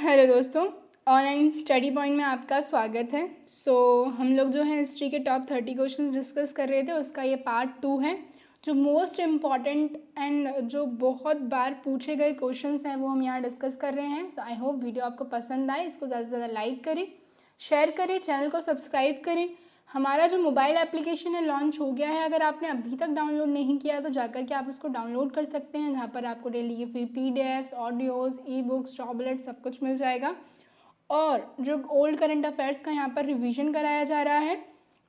Hello दोस्तों, online study point में आपका स्वागत है। हम लोग जो है हिस्ट्री के टॉप 30 क्वेश्चंस डिस्कस कर रहे थे, उसका ये पार्ट 2 है। जो मोस्ट इम्पॉर्टेंट एंड जो बहुत बार पूछे गए क्वेश्चंस हैं वो हम यहाँ डिस्कस कर रहे हैं। सो आई होप वीडियो आपको पसंद आए। इसको ज़्यादा से ज़्यादा लाइक करें, शेयर करें, चैनल को सब्सक्राइब करें। हमारा जो मोबाइल एप्लीकेशन है लॉन्च हो गया है। अगर आपने अभी तक डाउनलोड नहीं किया तो जाकर के आप उसको डाउनलोड कर सकते हैं, जहाँ पर आपको डेली की फिर PDFs, audios, e books, tablet सब कुछ मिल जाएगा। और जो ओल्ड करंट अफेयर्स का यहाँ पर रिवीजन कराया जा रहा है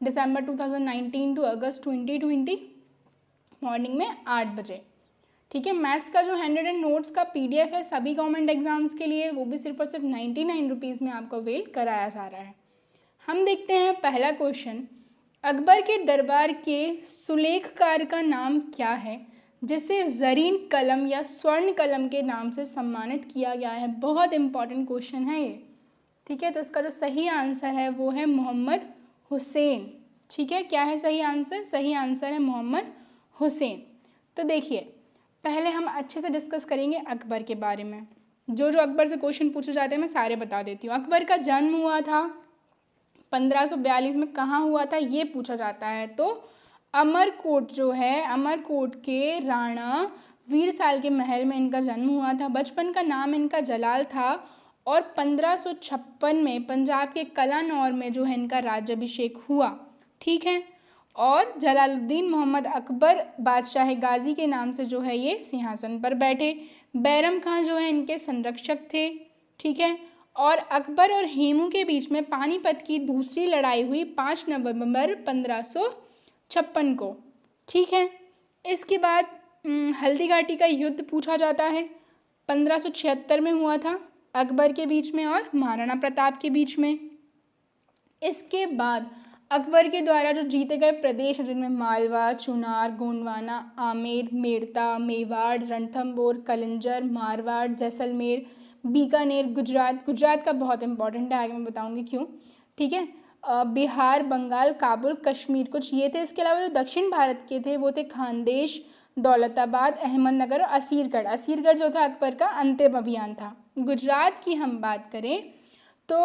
दिसंबर 2019 टू अगस्त 2020 मॉर्निंग में 8 बजे। ठीक है। मैथ्स का जो 100 नोट्स का पीडीएफ है सभी गवर्नमेंट एग्जाम्स के लिए, वो भी सिर्फ और सिर्फ 99 रुपीज़ में आपको अवेल कराया जा रहा है। हम देखते हैं पहला क्वेश्चन। अकबर के दरबार के सुलेखकार का नाम क्या है जिसे जरीन कलम या स्वर्ण कलम के नाम से सम्मानित किया गया है? बहुत इंपॉर्टेंट क्वेश्चन है ये। ठीक है, तो इसका जो सही आंसर है वो है मोहम्मद हुसैन। ठीक है, क्या है सही आंसर? सही आंसर है मोहम्मद हुसैन। तो देखिए, पहले हम अच्छे से डिस्कस करेंगे अकबर के बारे में। जो अकबर से क्वेश्चन पूछे जाते हैं मैं सारे बता देती हूँ। अकबर का जन्म हुआ था 1542 में, कहाँ हुआ था ये पूछा जाता है तो अमरकोट जो है, अमरकोट के राणा वीरसाल के महल में इनका जन्म हुआ था। बचपन का नाम इनका जलाल था और 1556 में पंजाब के कलानौर में जो है इनका राज्याभिषेक हुआ। ठीक है, और जलालुद्दीन मोहम्मद अकबर बादशाह गाजी के नाम से जो है ये सिंहासन पर बैठे। बैरम खां जो है इनके संरक्षक थे। ठीक है, और अकबर और हेमू के बीच में पानीपत की दूसरी लड़ाई हुई 5 नवंबर 1556 को। ठीक है, इसके बाद हल्दी घाटी का युद्ध पूछा जाता है, 1576 में हुआ था अकबर के बीच में और महाराणा प्रताप के बीच में। इसके बाद अकबर के द्वारा जो जीते गए प्रदेश जिनमें मालवा, चुनार, गोंडवाना, आमेर, मेड़ता, मेवाड़, रणथंभौर, कलिंजर, मारवाड़, जैसलमेर, बीकानेर, गुजरात का बहुत इंपॉर्टेंट है, आगे मैं बताऊंगी क्यों। ठीक है, बिहार, बंगाल, काबुल, कश्मीर कुछ ये थे। इसके अलावा जो दक्षिण भारत के थे वो थे खानदेश, दौलताबाद, अहमदनगर और असीरगढ़। असीरगढ़ जो था अकबर का अंतिम अभियान था। गुजरात की हम बात करें तो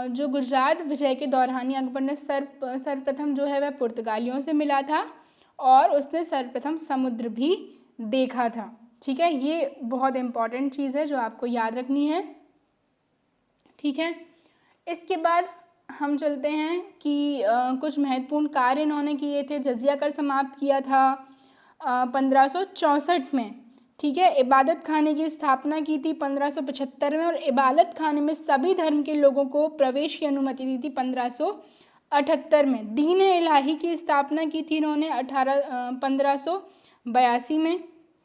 जो गुजरात विजय के दौरान ही अकबर ने सर्वप्रथम जो है वह पुर्तगालियों से मिला था और उसने सर्वप्रथम समुद्र भी देखा था। ठीक है, ये बहुत इंपॉर्टेंट चीज़ है जो आपको याद रखनी है। ठीक है, इसके बाद हम चलते हैं कि कुछ महत्वपूर्ण कार्य इन्होंने किए थे। जजिया कर समाप्त किया था 1564 में। ठीक है, इबादत खाने की स्थापना की थी 1575 में और इबादत खाने में सभी धर्म के लोगों को प्रवेश की अनुमति दी थी 1578 में। दीन इलाही की स्थापना की थी इन्होंने 1582 में।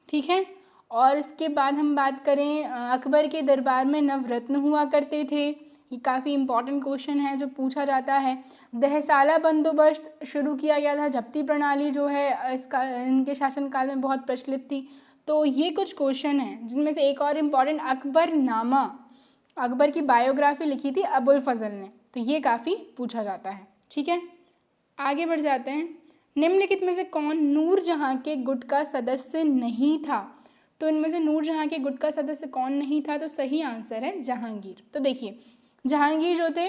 ठीक है, और इसके बाद हम बात करें अकबर के दरबार में नवरत्न हुआ करते थे। ये काफ़ी इंपॉर्टेंट क्वेश्चन है जो पूछा जाता है। दहसाला बंदोबस्त शुरू किया गया था। जब्ती प्रणाली जो है इसका इनके शासनकाल में बहुत प्रचलित थी। तो ये कुछ क्वेश्चन हैं जिनमें से एक और इम्पॉर्टेंट, अकबरनामा, अकबर की बायोग्राफी लिखी थी अबुल फजल ने, तो ये काफ़ी पूछा जाता है। ठीक है, आगे बढ़ जाते हैं। निम्नलिखित में से कौन नूरजहां के गुट का सदस्य नहीं था? तो इनमें से नूरजहां के गुट का सदस्य कौन नहीं था? तो सही आंसर है जहांगीर। तो देखिए, जहांगीर जो थे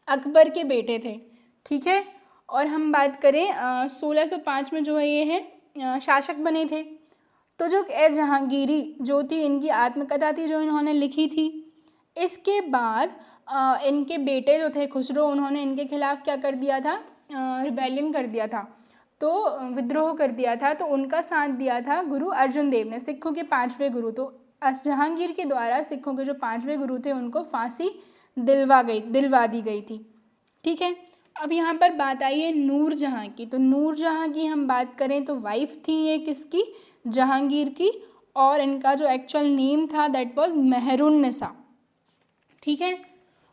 अकबर के बेटे थे। ठीक है, और हम बात करें 1605 में जो है ये है शासक बने थे। तो जो ए जहांगीरी जो थी इनकी आत्मकथा थी जो इन्होंने लिखी थी। इसके बाद इनके बेटे जो थे खुसरो, उन्होंने इनके खिलाफ क्या कर दिया था? रिबेलियन कर दिया था, तो विद्रोह कर दिया था। तो उनका साथ दिया था गुरु अर्जुन देव ने, सिखों के 5वें गुरु। तो जहांगीर के द्वारा सिखों के जो 5वें गुरु थे उनको फांसी दिलवा दी गई थी। ठीक है, अब यहाँ पर बात आई है नूरजहां की। तो नूरजहां की हम बात करें तो वाइफ थी ये किसकी? जहांगीर की, और इनका जो एक्चुअल नेम था दैट वाज मेहरुन्निसा। ठीक है,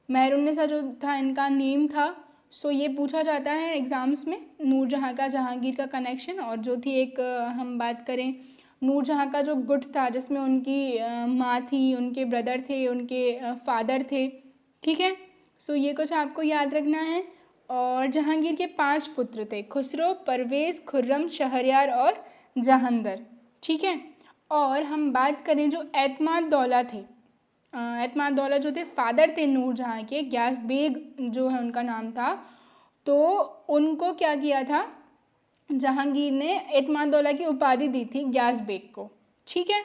मेहरुन्निसा जो था इनका नेम था। सो ये पूछा जाता है एग्ज़ाम्स में, नूरजहां का जहांगीर का कनेक्शन। और जो थी एक हम बात करें नूरजहां का जो गुट था जिसमें उनकी माँ थी, उनके ब्रदर थे, उनके फादर थे। ठीक है, सो ये कुछ आपको याद रखना है। और जहांगीर के 5 पुत्र थे, खुसरो, परवेज़, खुर्रम, शहरयार और जहांदर। ठीक है, और हम बात करें जो एतमाद दौला थे, एतमादुद्दौला जो थे फादर थे नूरजहाँ के, गयास बेग जो है उनका नाम था, तो उनको क्या किया था, जहांगीर ने एतमादुद्दौला की उपाधि दी थी गयास बेग को। ठीक है,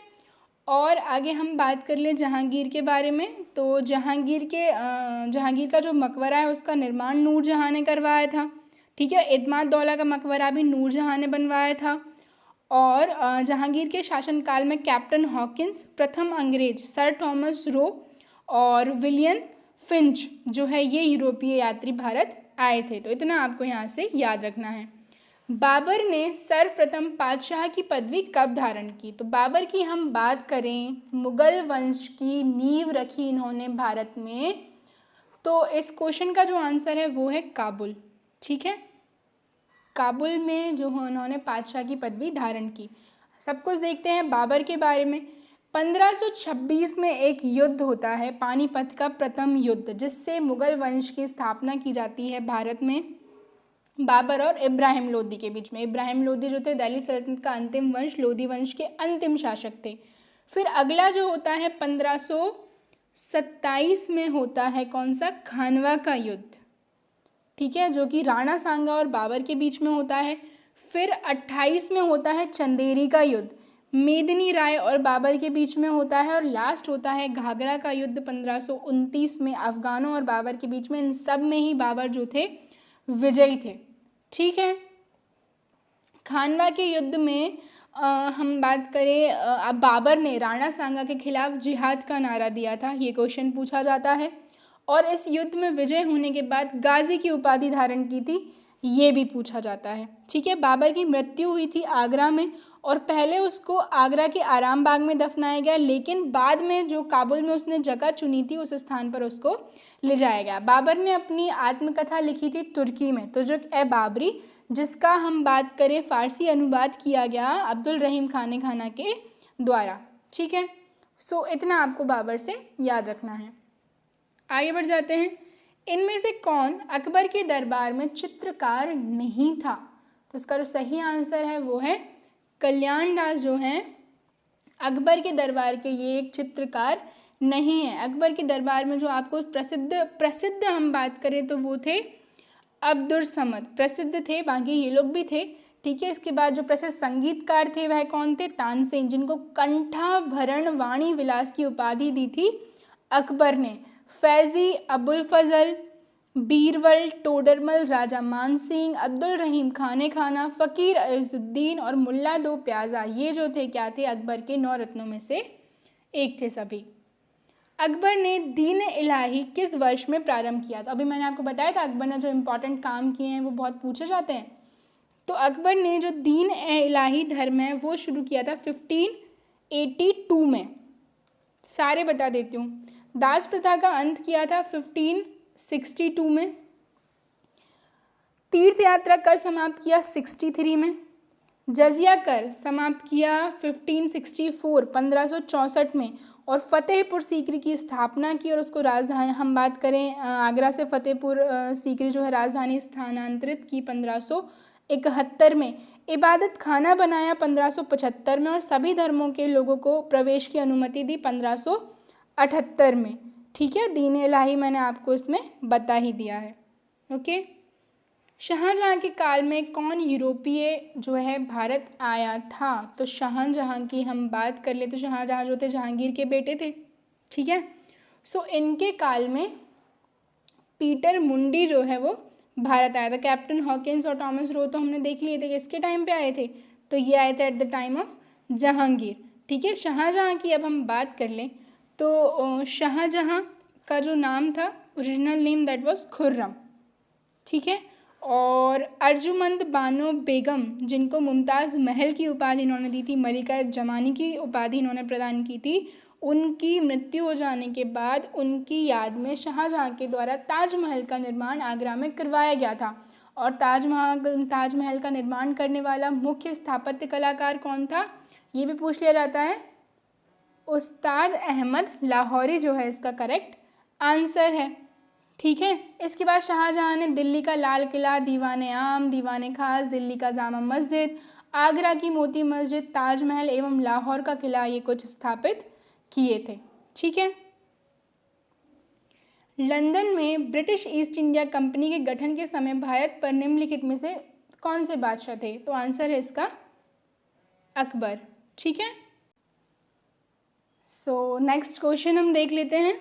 और आगे हम बात कर लें जहांगीर के बारे में, तो जहांगीर का जो मकबरा है उसका निर्माण नूरजहाँ ने करवाया था। ठीक है, एतमादुद्दौला का मकबरा भी नूरजहाँ ने बनवाया था। और जहांगीर के शासनकाल में कैप्टन हॉकिंस, प्रथम अंग्रेज सर थॉमस रो और विलियम फिंच जो है ये यूरोपीय यात्री भारत आए थे। तो इतना आपको यहाँ से याद रखना है। बाबर ने सर्वप्रथम पातशाह की पदवी कब धारण की? तो बाबर की हम बात करें, मुगल वंश की नींव रखी इन्होंने भारत में, तो इस क्वेश्चन का जो आंसर है वो है काबुल। ठीक है, काबुल में जो उन्होंने पातशाह की पदवी धारण की। सब कुछ देखते हैं बाबर के बारे में। 1526 में एक युद्ध होता है, पानीपत का प्रथम युद्ध, जिससे मुगल वंश की स्थापना की जाती है भारत में बाबर और इब्राहिम लोदी के बीच में। इब्राहिम लोदी जो थे दिल्ली सल्तनत का अंतिम वंश, लोदी वंश के अंतिम शासक थे। फिर अगला जो होता है 1527 में होता है कौन सा, खानवा का युद्ध। ठीक है, जो कि राणा सांगा और बाबर के बीच में होता है। फिर 28 में होता है चंदेरी का युद्ध, मेदिनी राय और बाबर के बीच में होता है। और लास्ट होता है घाघरा का युद्ध 1529 में अफगानों और बाबर के बीच में। इन सब में ही बाबर जो थे विजयी थे। ठीक है, खानवा के युद्ध में हम बात करें, अब बाबर ने राणा सांगा के खिलाफ जिहाद का नारा दिया था, ये क्वेश्चन पूछा जाता है। और इस युद्ध में विजय होने के बाद गाजी की उपाधि धारण की थी, ये भी पूछा जाता है। ठीक है, बाबर की मृत्यु हुई थी आगरा में, और पहले उसको आगरा के आराम बाग में दफनाया गया, लेकिन बाद में जो काबुल में उसने जगह चुनी थी उस स्थान पर उसको ले जाया गया। बाबर ने अपनी आत्मकथा लिखी थी तुर्की में, तो जो ए बाबरी, जिसका हम बात करें फारसी अनुवाद किया गया अब्दुल रहीम खाने खाना के द्वारा। ठीक है, सो इतना आपको बाबर से याद रखना है। आगे बढ़ जाते हैं। इनमें से कौन अकबर के दरबार में चित्रकार नहीं था? तो इसका जो सही आंसर है वो है कल्याण दास जो हैं अकबर के दरबार के, ये एक चित्रकार नहीं है। अकबर के दरबार में जो आपको प्रसिद्ध हम बात करें तो वो थे अब्दुल समद, प्रसिद्ध थे, बाकी ये लोग भी थे। ठीक है, इसके बाद जो प्रसिद्ध संगीतकार थे वह कौन थे, तानसेन, जिनको कंठाभरण वाणी विलास की उपाधि दी थी अकबर ने। फैजी, अबुल फजल, बीरबल, टोडरमल, राजा मानसिंह, अब्दुल रहीम खाने खाना, फ़कीर अज़ुद्दीन और मुल्ला दो प्याजा, ये जो थे क्या थे, अकबर के 9 रत्नों में से एक थे सभी। अकबर ने दीन इलाही किस वर्ष में प्रारंभ किया था? अभी मैंने आपको बताया था अकबर ने जो इम्पोर्टेंट काम किए हैं वो बहुत पूछे जाते हैं। तो अकबर ने जो दीन इलाही धर्म है वो शुरू किया था 1582 में। सारे बता देती हूँ। दास प्रथा का अंत किया था 1562 में। तीर्थ यात्रा कर समाप्त किया 63 में। जजिया कर समाप्त किया 1564 में। और फतेहपुर सीकरी की स्थापना की और उसको राजधानी, हम बात करें आगरा से फतेहपुर सीकरी जो है राजधानी स्थानांतरित की 1571 में। इबादत खाना बनाया 1575 में और सभी धर्मों के लोगों को प्रवेश की अनुमति दी 1578 में। ठीक है, दीन इलाही मैंने आपको इसमें बता ही दिया है। ओके, शाहजहाँ के काल में कौन यूरोपीय जो है भारत आया था? तो शाहजहाँ की हम बात कर ले तो शाहजहाँ जो थे जहांगीर के बेटे थे। ठीक है, सो इनके काल में पीटर मुंडी जो है वो भारत आया था। कैप्टन हॉकिंस और थॉमस रो तो हमने देख लिए थे किसके टाइम पे आए थे, तो ये आए थे at the time of Jahangir. ठीक है, शाहजहाँ की अब हम बात कर लें तो शाहजहाँ का जो नाम था original name that was Khurram. ठीक है, और अर्जुमंद बानो बेगम जिनको मुमताज़ महल की उपाधि इन्होंने दी थी, मलिका जमानी की उपाधि इन्होंने प्रदान की थी, उनकी मृत्यु हो जाने के बाद उनकी याद में शाहजहाँ के द्वारा ताजमहल का निर्माण आगरा में करवाया गया था। और ताजमहल का निर्माण करने वाला मुख्य स्थापत्य कलाकार कौन था, ये भी पूछ लिया जाता है। उस्ताद अहमद लाहौरी जो है इसका करेक्ट आंसर है। ठीक है, इसके बाद शाहजहाँ ने दिल्ली का लाल किला, दीवाने आम, दीवाने खास, दिल्ली का जामा मस्जिद, आगरा की मोती मस्जिद, ताजमहल एवं लाहौर का किला, ये कुछ स्थापित किए थे। ठीक है, लंदन में ब्रिटिश ईस्ट इंडिया कंपनी के गठन के समय भारत पर निम्नलिखित में से कौन से बादशाह थे? तो आंसर है इसका अकबर। ठीक है, सो नेक्स्ट क्वेश्चन हम देख लेते हैं।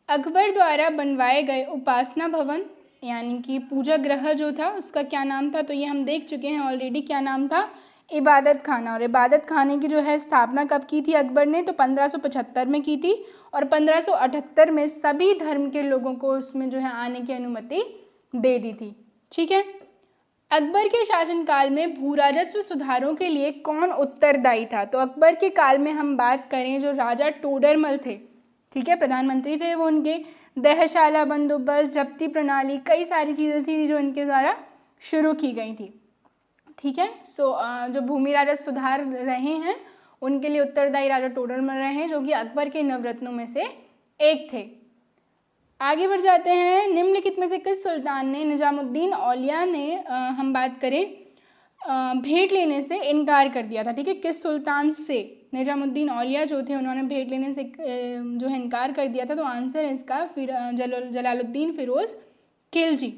अकबर द्वारा बनवाए गए उपासना भवन यानी कि पूजा गृह जो था उसका क्या नाम था? तो ये हम देख चुके हैं ऑलरेडी, क्या नाम था? इबादत खाना। और इबादत खाने की जो है स्थापना कब की थी अकबर ने? तो 1575 में की थी और 1578 में सभी धर्म के लोगों को उसमें जो है आने की अनुमति दे दी थी। ठीक है, अकबर के शासनकाल में भू राजस्व सुधारों के लिए कौन उत्तरदायी था? तो अकबर के काल में हम बात करें, जो राजा टोडरमल थे, ठीक है, प्रधानमंत्री थे वो उनके, दहशाला बंदोबस्त, जब्ती प्रणाली, कई सारी चीज़ें थी जो इनके द्वारा शुरू की गई थी। ठीक है, सो जो भूमि राजस्व सुधार रहे हैं उनके लिए उत्तरदायी राजा टोडरमल रहे हैं, जो कि अकबर के नवरत्नों में से एक थे। आगे बढ़ जाते हैं। निम्नलिखित में से किस सुल्तान ने निजामुद्दीन औलिया ने हम बात करें भेंट लेने से इनकार कर दिया था? ठीक है, किस सुल्तान से निजामुद्दीन औलिया जो थे उन्होंने भेंट लेने से जो है इनकार कर दिया था? तो आंसर है इसका जलालुद्दीन फिरोज खिलजी।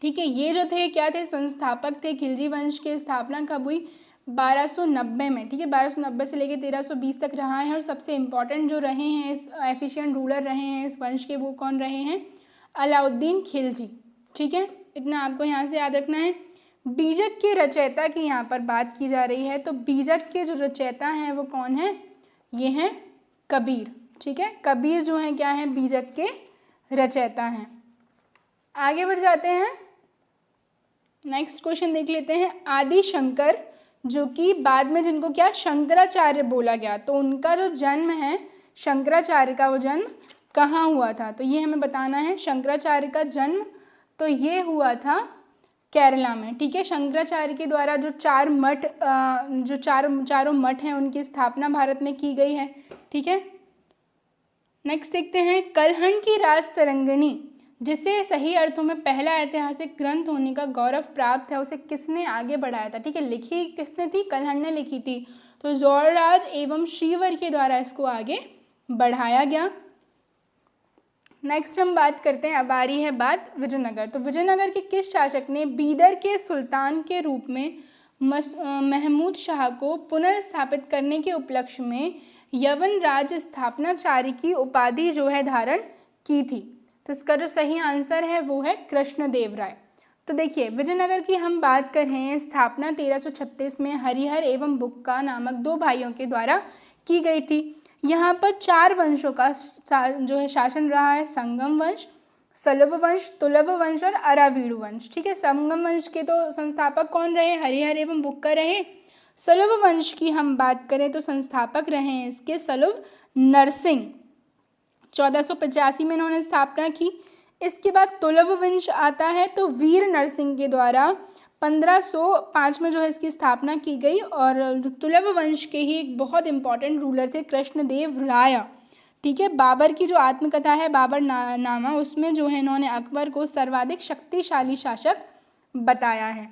ठीक है, ये जो थे क्या थे? संस्थापक थे। खिलजी वंश की स्थापना कब हुई? 1290 में। ठीक है, 1290 से लेकर 1320 तक रहा है। और सबसे इम्पॉर्टेंट जो रहे हैं, इस एफिशिएंट रूलर रहे हैं इस वंश के, वो कौन रहे हैं? अलाउद्दीन खिलजी। ठीक है, इतना आपको यहाँ से याद रखना है। बीजक के रचयिता की यहाँ पर बात की जा रही है, तो बीजक के जो रचयिता हैं वो कौन है? ये हैं कबीर। ठीक है, कबीर जो हैं क्या हैं? बीजक के रचयिता हैं। आगे बढ़ जाते हैं, नेक्स्ट क्वेश्चन देख लेते हैं। आदि शंकर, जो कि बाद में जिनको क्या शंकराचार्य बोला गया, तो उनका जो जन्म है शंकराचार्य का, वो जन्म कहाँ हुआ था? तो ये हमें बताना है। शंकराचार्य का जन्म तो ये हुआ था केरला में। ठीक है, शंकराचार्य के द्वारा जो चारों मठ हैं उनकी स्थापना भारत में की गई है। ठीक है, नेक्स्ट देखते हैं। कलहण की राज तरंगिणी, जिसे सही अर्थों में पहला ऐतिहासिक ग्रंथ होने का गौरव प्राप्त है, उसे किसने आगे बढ़ाया था? ठीक है, लिखी किसने थी? कलहण ने लिखी थी। तो जोड़राज एवं श्रीवर के द्वारा इसको आगे बढ़ाया गया। नेक्स्ट हम बात करते हैं, अब आ रही है बात विजयनगर। तो विजयनगर के किस शासक ने बीदर के सुल्तान के रूप में महमूद शाह को पुनर्स्थापित करने के उपलक्ष्य में यवन राज स्थापनाचार्य की उपाधि जो है धारण की थी? तो इसका जो सही आंसर है वो है कृष्णदेव राय। तो देखिए, विजयनगर की हम बात कर रहे हैं, स्थापना 1336 में हरिहर एवं बुक्का नामक दो भाइयों के द्वारा की गई थी। यहाँ पर 4 वंशों का जो है शासन रहा है, संगम वंश, सलव वंश, तुलव वंश और अरावीडु वंश। ठीक है, संगम वंश के तो संस्थापक कौन रहे? हरिहर एवं बुक्का रहे। सलव वंश की हम बात करें तो संस्थापक रहे हैं इसके सलव नरसिंह, 1485 में इन्होंने स्थापना की। इसके बाद तुलव वंश आता है, तो वीर नरसिंह के द्वारा 1505 में जो है इसकी स्थापना की गई। और तुलव वंश के ही एक बहुत इंपॉर्टेंट रूलर थे कृष्णदेव राय। ठीक है, बाबर की जो आत्मकथा है बाबर नामा, उसमें जो है इन्होंने अकबर को सर्वाधिक शक्तिशाली शासक बताया है।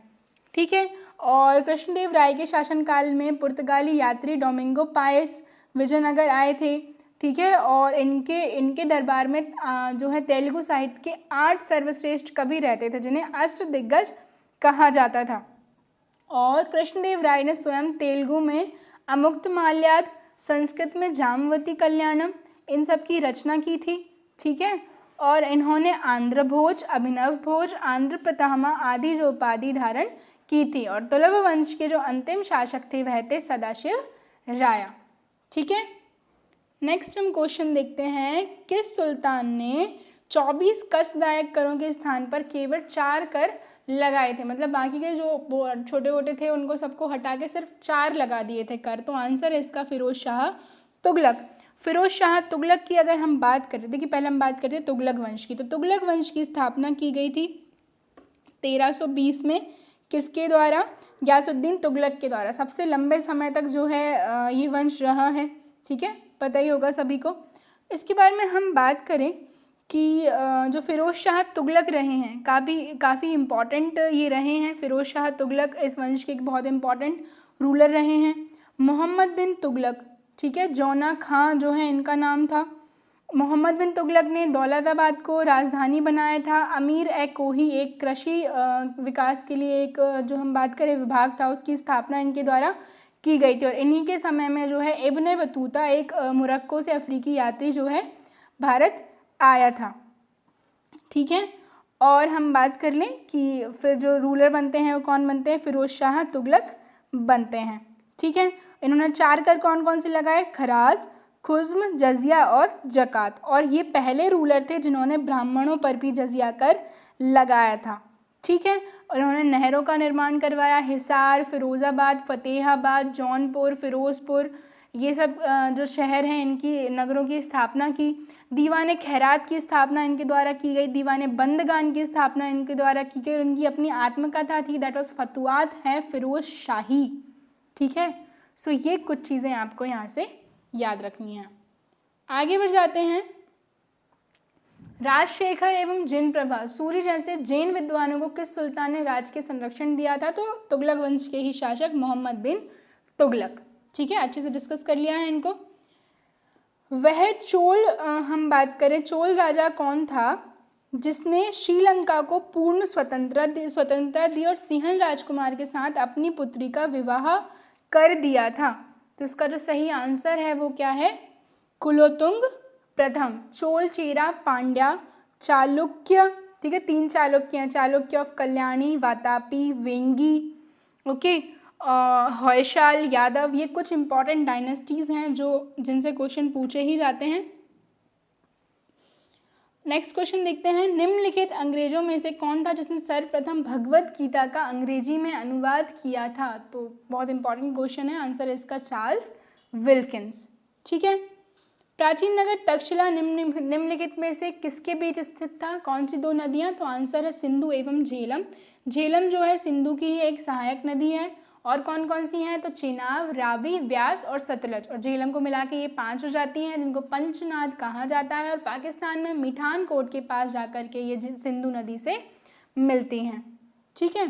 ठीक है, और कृष्णदेव राय के शासनकाल में पुर्तगाली यात्री डोमिंगो पायस विजयनगर आए थे। ठीक है, और इनके दरबार में जो है तेलुगु साहित्य के 8 सर्वश्रेष्ठ कवि रहते थे, जिन्हें अष्टदिग्गज कहा जाता था। और कृष्णदेव राय ने स्वयं तेलुगु में अमुक्तमाल्याद, संस्कृत में जामवती कल्याणम, इन सब की रचना की थी। ठीक है, और इन्होंने आंध्र भोज, अभिनव भोज, आंध्र प्रतामा आदि जो उपाधि धारण की थी। और तुलव वंश के जो अंतिम शासक थे वह थे सदाशिव राया। ठीक है, नेक्स्ट हम क्वेश्चन देखते हैं। किस सुल्तान ने 24 कसदायक करों के स्थान पर केवल 4 कर लगाए थे? मतलब बाकी के जो छोटे मोटे थे उनको सबको हटा के सिर्फ 4 लगा दिए थे कर। तो आंसर है इसका फिरोज शाह तुगलक। फिरोज शाह तुगलक की अगर हम बात करें, देखिए पहले हम बात करते हैं तुगलक वंश की। तो तुगलक वंश की स्थापना की गई थी 1320 में। किसके द्वारा? गयासुद्दीन तुगलक के द्वारा। सबसे लंबे समय तक जो है ये वंश रहा है। ठीक है, पता ही होगा सभी को। इसके बारे में हम बात करें कि जो फिरोज शाह तुगलक रहे हैं, काफ़ी इम्पॉर्टेंट ये रहे हैं। फिरोज शाह तुगलक इस वंश के एक बहुत इम्पॉर्टेंट रूलर रहे हैं। मोहम्मद बिन तुगलक, ठीक है, जौना खां जो है इनका नाम था। मोहम्मद बिन तुगलक ने दौलताबाद को राजधानी बनाया था। अमीर ए कोही एक कृषि विकास के लिए एक जो हम बात करें विभाग था, उसकी स्थापना इनके द्वारा की गई थी। और इन्हीं के समय में जो है इब्ने बतूता एक मोरक्को से अफ्रीकी यात्री जो है भारत आया था। ठीक है, और हम बात कर लें कि फिर जो रूलर बनते हैं वो कौन बनते हैं, फिरोज शाह तुगलक बनते हैं। ठीक है, इन्होंने 4 कर कौन कौन से लगाए, खराज, खुज्म, जजिया और जकात। और ये पहले रूलर थे जिन्होंने ब्राह्मणों पर भी जजिया कर लगाया था। ठीक है, और उन्होंने नहरों का निर्माण करवाया, हिसार, फिरोज़ाबाद, फतेहाबाद, जौनपुर, फिरोज़पुर, ये सब जो शहर हैं इनकी नगरों की स्थापना की। दीवाने खैरात की स्थापना इनके द्वारा की गई, दीवाने बंदगान की स्थापना इनके द्वारा की गई। उनकी अपनी आत्मकथा थी, दैट वाज फतुआत है फिरोज शाही। ठीक है, सो ये कुछ चीज़ें आपको यहाँ से याद रखनी है। आगे बढ़ जाते हैं। राजशेखर एवं जिन प्रभा सूरी जैसे जैन विद्वानों को किस सुल्तान ने राज के संरक्षण दिया था, तो तुगलक वंश के ही शासक मोहम्मद बिन तुगलक। ठीक है, अच्छे से डिस्कस कर लिया है इनको। वह चोल हम बात करें, चोल राजा कौन था जिसने श्रीलंका को पूर्ण स्वतंत्रता दी और सिंहल राजकुमार के साथ अपनी पुत्री का विवाह कर दिया था? तो इसका जो सही आंसर है वो क्या है, कुलोतुंग प्रथम। चोल, चेरा, पांड्या, चालुक्य। ठीक है, 3 चालुक्य हैं, चालुक्य ऑफ कल्याणी, वातापी, वेंगी, ओके, होयशाल, यादव। ये कुछ इंपॉर्टेंट डायनेस्टीज हैं जो जिनसे क्वेश्चन पूछे ही जाते हैं। नेक्स्ट क्वेश्चन देखते हैं। निम्नलिखित अंग्रेजों में से कौन था जिसने सर्वप्रथम भगवत गीता का अंग्रेजी में अनुवाद किया था? तो बहुत इंपॉर्टेंट क्वेश्चन है, आंसर इसका चार्ल्स विल्किंस। ठीक है, प्राचीन नगर तक्षशिला निम्नलिखित में से किसके बीच स्थित था? कौन सी 2 नदियां? तो आंसर है सिंधु एवं झेलम। झेलम जो है सिंधु की ही एक सहायक नदी है। और कौन कौन सी हैं? तो चेनाब, रावी, व्यास और सतलज। और झेलम को मिला के ये 5 हो जाती हैं, जिनको पंचनाद कहा जाता है। और पाकिस्तान में मिठान कोट के पास जाकर के ये सिंधु नदी से मिलती हैं। ठीक है,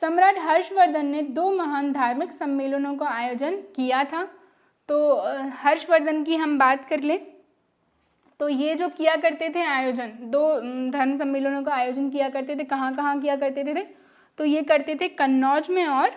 सम्राट हर्षवर्धन ने 2 महान धार्मिक सम्मेलनों का आयोजन किया था। तो हर्षवर्धन की हम बात कर लें तो ये जो किया करते थे आयोजन, 2 धर्म सम्मेलनों का आयोजन किया करते थे। कहाँ कहाँ किया करते थे? तो ये करते थे कन्नौज में और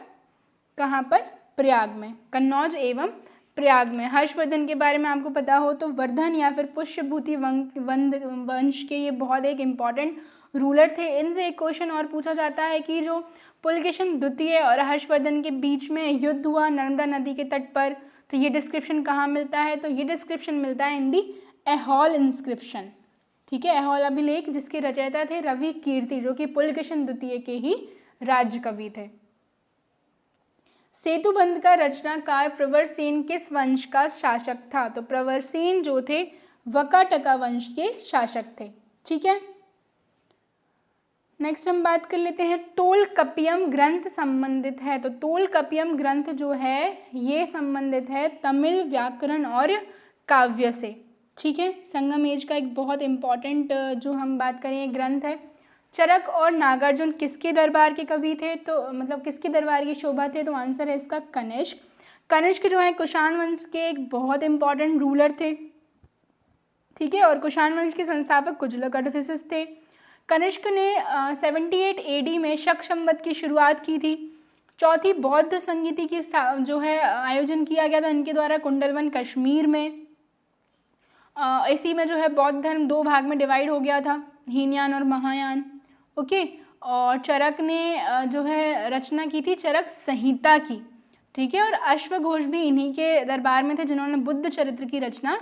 कहाँ पर? प्रयाग में। कन्नौज एवं प्रयाग में। हर्षवर्धन के बारे में आपको पता हो तो वर्धन या फिर पुष्यभूति वंश के ये बहुत एक इम्पॉर्टेंट रूलर थे। इनसे एक क्वेश्चन और पूछा जाता है कि जो पुलकेशिन द्वितीय और हर्षवर्धन के बीच में युद्ध हुआ नर्मदा नदी के तट पर, तो ये डिस्क्रिप्शन कहाँ मिलता है? तो ये डिस्क्रिप्शन मिलता है इन दी ऐहोल इंस्क्रिप्शन। ठीक है, ऐहोल अभिलेख, जिसके रचयिता थे रवि कीर्ति, जो कि पुलकेशिन द्वितीय के ही राज्य कवि थे। सेतुबंध का रचनाकार प्रवरसेन किस वंश का शासक था? तो प्रवरसेन जो थे वकाटका वंश के शासक थे। ठीक है, नेक्स्ट हम बात कर लेते हैं तोलकपियम ग्रंथ संबंधित है। तो तोलकपियम ग्रंथ जो है ये संबंधित है तमिल व्याकरण और काव्य से। ठीक है, संगम एज का एक बहुत इंपॉर्टेंट जो हम बात करें ग्रंथ है। चरक और नागार्जुन किसके दरबार के कवि थे? तो मतलब किसके दरबार की शोभा थे? तो आंसर है इसका कनिष्क। कनिष्क जो है कुषाण वंश के एक बहुत इंपॉर्टेंट रूलर थे। ठीक है, और कुषाण वंश के संस्थापक कुजलक अडफिसिस थे। कनिष्क ने 78 AD में शक संवत की शुरुआत की थी। चौथी बौद्ध संगीति की जो है आयोजन किया गया था इनके द्वारा कुंडलवन कश्मीर में। इसी में जो है बौद्ध धर्म 2 भाग में डिवाइड हो गया था, हीनयान और महायान। ओके, और चरक ने जो है रचना की थी चरक संहिता की। ठीक है, और अश्वघोष भी इन्हीं के दरबार में थे जिन्होंने बुद्ध चरित्र की रचना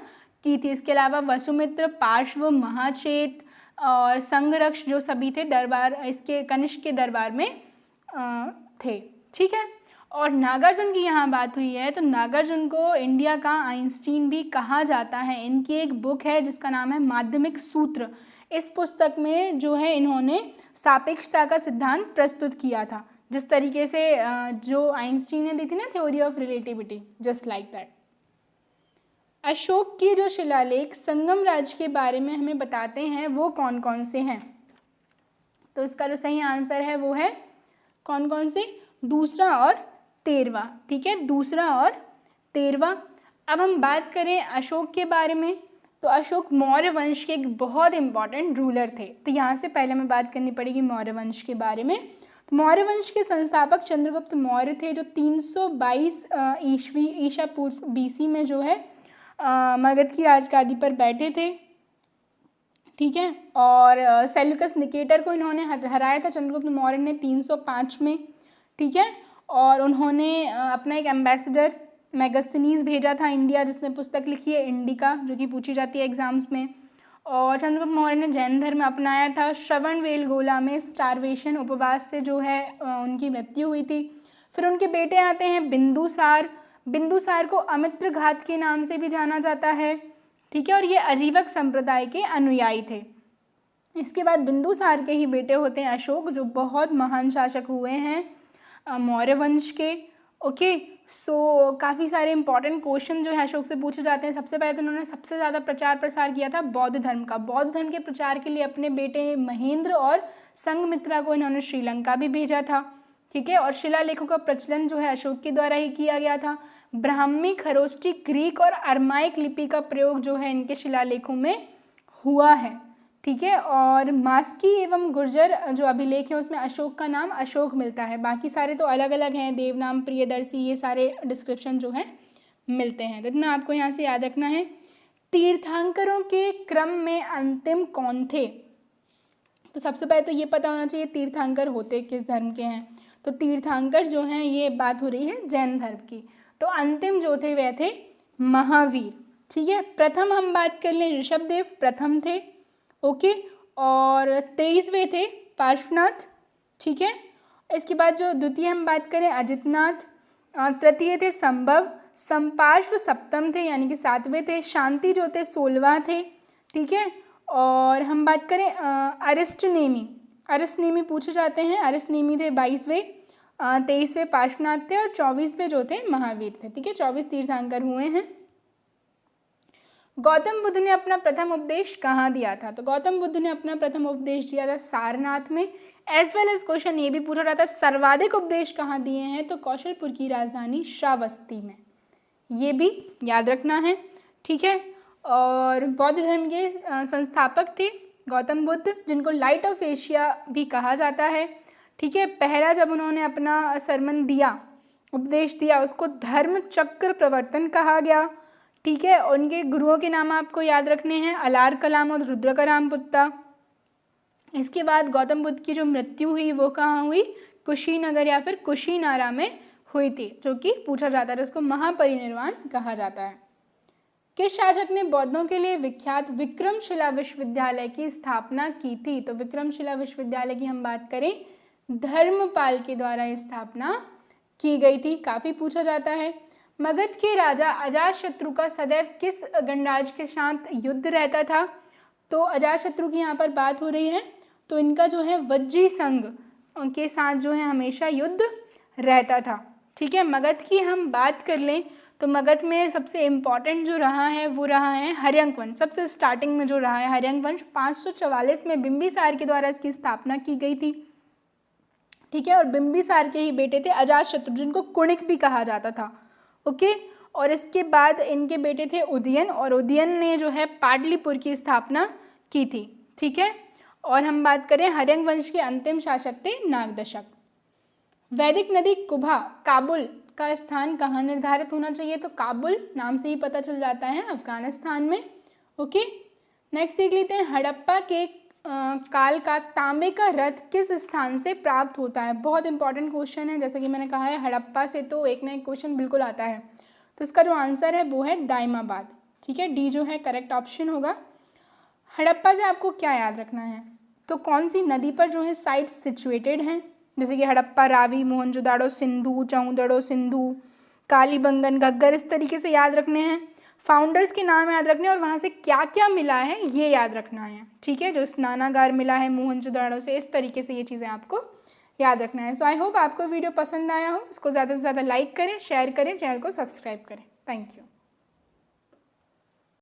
की थी। इसके अलावा वसुमित्र, पार्श्व, महाचेत और संघरक्ष जो सभी थे दरबार इसके कनिष्क के दरबार में थे। ठीक है, और नागार्जुन की यहाँ बात हुई है तो नागार्जुन को इंडिया का आइंस्टीन भी कहा जाता है। इनकी एक बुक है जिसका नाम है माध्यमिक सूत्र। इस पुस्तक में जो है इन्होंने सापेक्षता का सिद्धांत प्रस्तुत किया था, जिस तरीके से जो आइंस्टीन ने दी थी ना theory of relativity, just like that. Ashok की जो शिलालेख संगम राज्य के बारे में हमें बताते हैं वो कौन कौन से हैं? तो इसका जो सही आंसर है वो है कौन कौन से? दूसरा और 13वां। ठीक है, दूसरा और 13वां। अब हम बात करें अशोक के बारे में तो अशोक मौर्य वंश के एक बहुत इंपॉर्टेंट रूलर थे। तो यहाँ से पहले हमें बात करनी पड़ेगी मौर्य वंश के बारे में। तो मौर्य वंश के संस्थापक चंद्रगुप्त मौर्य थे, जो 322 ईसा पूर्व BC में जो है मगध की राजगादी पर बैठे थे, ठीक है। और सेल्यूकस निकेटर को इन्होंने हराया था चंद्रगुप्त मौर्य ने 305 में, ठीक है। और उन्होंने अपना एक एम्बेसडर मेगास्थनीज भेजा था इंडिया, जिसने पुस्तक लिखी है इंडिका, जो कि पूछी जाती है एग्जाम्स में। और चंद्रगुप्त मौर्य ने जैन धर्म अपनाया था। श्रवणबेलगोला में स्टारवेशन, उपवास से जो है उनकी मृत्यु हुई थी। फिर उनके बेटे आते हैं बिंदुसार। बिंदुसार को अमित्र घात के नाम से भी जाना जाता है, ठीक है। और ये अजीवक संप्रदाय के अनुयायी थे। इसके बाद बिंदुसार के ही बेटे होते हैं अशोक, जो बहुत महान शासक हुए हैं मौर्य वंश के। ओके, सो काफ़ी सारे इंपॉर्टेंट क्वेश्चन जो है अशोक से पूछे जाते हैं। सबसे पहले तो उन्होंने सबसे ज़्यादा प्रचार प्रसार किया था बौद्ध धर्म का। बौद्ध धर्म के प्रचार के लिए अपने बेटे महेंद्र और संघमित्रा को इन्होंने श्रीलंका भी भेजा था, ठीक है। और शिलालेखों का प्रचलन जो है अशोक के द्वारा ही किया गया था। ब्राह्मी, खरोष्टी, ग्रीक और अरमाइक लिपि का प्रयोग जो है इनके शिलालेखों में हुआ है, ठीक है। और मास्की एवं गुर्जर जो अभिलेख है उसमें अशोक का नाम अशोक मिलता है। बाकी सारे तो अलग अलग हैं, देवनाम, प्रियदर्शी, ये सारे डिस्क्रिप्शन जो है मिलते हैं। तो इतना आपको यहाँ से याद रखना है। तीर्थंकरों के क्रम में अंतिम कौन थे? तो सबसे पहले तो ये पता होना चाहिए तीर्थंकर होते किस धर्म के हैं। तो तीर्थंकर जो हैं, ये बात हो रही है जैन धर्म की। तो अंतिम जो थे वह थे महावीर, ठीक है। प्रथम हम बात कर लें, ऋषभदेव प्रथम थे, ओके। और 23वें थे पार्श्वनाथ, ठीक है। इसके बाद जो द्वितीय हम बात करें अजितनाथ, तृतीय थे संभव, संपार्श्व सप्तम थे यानी कि 7वें थे, शांति जो थे 16वां थे, ठीक है। और हम बात करें अरिस्टनेमी, अरिस्टनेमी पूछे जाते हैं, अरिस्टनेमी थे 22वें, 23वें पार्श्वनाथ थे और 24वें जो थे महावीर थे, ठीक है। 24 तीर्थंकर हुए हैं। गौतम बुद्ध ने अपना प्रथम उपदेश कहाँ दिया था? तो गौतम बुद्ध ने अपना प्रथम उपदेश दिया था सारनाथ में। एज वेल एज क्वेश्चन ये भी पूछा जाता है सर्वाधिक उपदेश कहाँ दिए हैं? तो कौशलपुर की राजधानी श्रावस्ती में, ये भी याद रखना है, ठीक है। और बौद्ध धर्म के संस्थापक थे गौतम बुद्ध, जिनको लाइट ऑफ एशिया भी कहा जाता है, ठीक है। पहला जब उन्होंने अपना सरमन दिया, उपदेश दिया, उसको धर्म चक्र प्रवर्तन कहा गया, ठीक है। उनके गुरुओं के नाम आपको याद रखने हैं, अलार कलाम और रुद्रकराम बुद्धा। इसके बाद गौतम बुद्ध की जो मृत्यु हुई वो कहाँ हुई? कुशीनगर या फिर कुशीनारा में हुई थी, जो कि पूछा जाता है, उसको महापरिनिर्वाण कहा जाता है। किस शासक ने बौद्धों के लिए विख्यात विक्रमशिला विश्वविद्यालय की स्थापना की थी? तो विक्रमशिला विश्वविद्यालय की हम बात करें, धर्मपाल के द्वारा स्थापना की गई थी, काफ़ी पूछा जाता है। मगध के राजा अजातशत्रु का सदैव किस गणराज्य के साथ युद्ध रहता था? तो अजातशत्रु की यहाँ पर बात हो रही है, तो इनका जो है वज्जी संघ के साथ जो है हमेशा युद्ध रहता था, ठीक है। मगध की हम बात कर लें तो मगध में सबसे इम्पॉर्टेंट जो रहा है वो रहा है हर्यंक वंश। सबसे स्टार्टिंग में जो रहा है हर्यंक वंश, 544 में बिंबिसार के द्वारा इसकी स्थापना की गई थी, ठीक है। और बिंबिसार के ही बेटे थे अजातशत्रु, जिनको कुणिक भी कहा जाता था, ओके। और इसके बाद इनके बेटे थे उदयन, और उदयन ने जो है पाटलिपुत्र की स्थापना की थी, ठीक है। और हम बात करें हर्यंक वंश के अंतिम शासक थे नागदशक। वैदिक नदी कुभा काबुल का स्थान कहाँ निर्धारित होना चाहिए? तो काबुल नाम से ही पता चल जाता है, अफगानिस्तान में, ओके। नेक्स्ट देख लेते हैं, हड़प्पा के काल का तांबे का रथ किस स्थान से प्राप्त होता है? बहुत इंपॉर्टेंट क्वेश्चन है, जैसा कि मैंने कहा है हड़प्पा से तो एक ना एक क्वेश्चन बिल्कुल आता है। तो इसका जो आंसर है वो है दाइमाबाद, ठीक है। डी जो है करेक्ट ऑप्शन होगा। हड़प्पा से आपको क्या याद रखना है? तो कौन सी नदी पर जो है साइट सिचुएटेड हैं? जैसे कि हड़प्पा, रावी, मोहनजोदाड़ो, सिंधु, चौदड़ो, सिंधु, कालीबंगन, घग्गर, इस तरीके से याद रखने हैं। फाउंडर्स के नाम याद रखने हैं और वहाँ से क्या क्या मिला है ये याद रखना है, ठीक है। जो स्नानागार मिला है मोहनजोदाड़ो से, इस तरीके से ये चीज़ें आपको याद रखना है। सो आई होप आपको वीडियो पसंद आया हो। इसको ज़्यादा से ज़्यादा लाइक करें, शेयर करें, चैनल को सब्सक्राइब करें। Thank you.